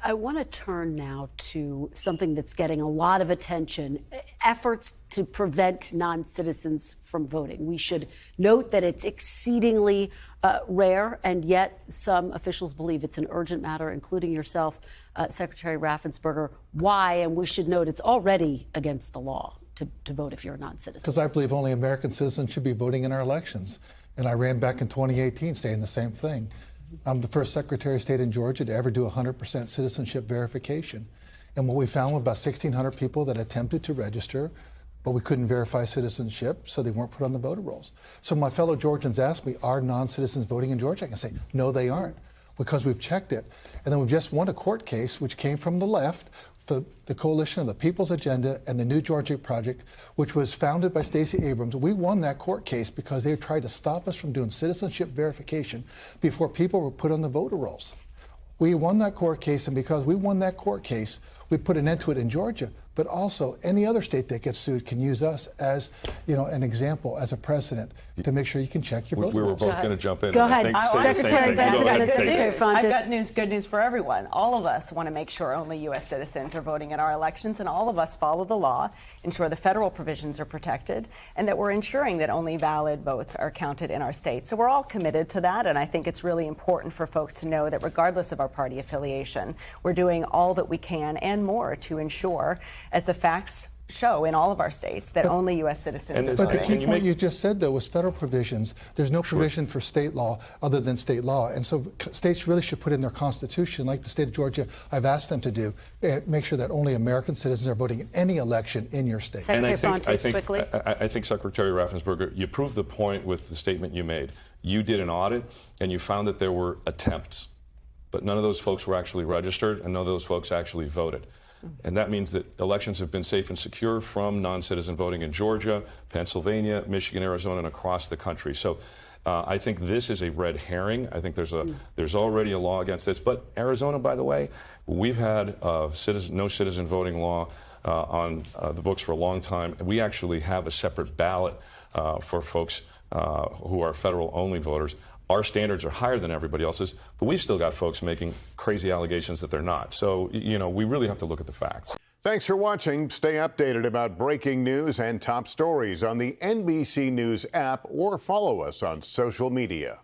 I want to turn now to something that's getting a lot of attention, efforts to prevent non-citizens from voting. We should note that it's exceedingly rare, and yet some officials believe it's an urgent matter, including yourself, Secretary Raffensperger. Why? And we should note it's already against the law to vote if you're a non-citizen. Because I believe only American citizens should be voting in our elections. And I ran back in 2018 saying the same thing. I'm the first Secretary of State in Georgia to ever do 100% citizenship verification. And what we found was about 1,600 people that attempted to register, but we couldn't verify citizenship, so they weren't put on the voter rolls. So my fellow Georgians asked me, are non-citizens voting in Georgia? I can say, no, they aren't, because we've checked it. And then we've just won a court case, which came from the left, for the coalition of the People's Agenda and the New Georgia Project, which was founded by Stacey Abrams. We won that court case because they tried to stop us from doing citizenship verification before people were put on the voter rolls. We won that court case, and because we won that court case, we put an end to it in Georgia. But also, any other state that gets sued can use us as, an example, as a precedent to make sure you can check your voter rolls. We were both going to jump in. Go ahead. Secretary Fontes. I've got good news for everyone. All of us want to make sure only U.S. citizens are voting in our elections, and all of us follow the law, ensure the federal provisions are protected, and that we're ensuring that only valid votes are counted in our state. So we're all committed to that, and I think it's really important for folks to know that regardless of our party affiliation, we're doing all that we can and more to ensure, as the facts show in all of our states, that only U.S. citizens are voting. But the key point you just said, though, was federal provisions. There's no provision for state law other than state law. And so states really should put in their constitution, like the state of Georgia, I've asked them to do, make sure that only American citizens are voting in any election in your state. Secretary Fontes, quickly. I think, Secretary Raffensperger, you proved the point with the statement you made. You did an audit, and you found that there were attempts, but none of those folks were actually registered, and none of those folks actually voted. And that means that elections have been safe and secure from non-citizen voting in Georgia, Pennsylvania, Michigan, Arizona, and across the country. So I think this is a red herring. I think there's already a law against this. But Arizona, by the way, we've had no citizen voting law on the books for a long time. We actually have a separate ballot for folks who are federal-only voters. Our standards are higher than everybody else's, but we've still got folks making crazy allegations that they're not. So, we really have to look at the facts. Thanks for watching. Stay updated about breaking news and top stories on the NBC News app or follow us on social media.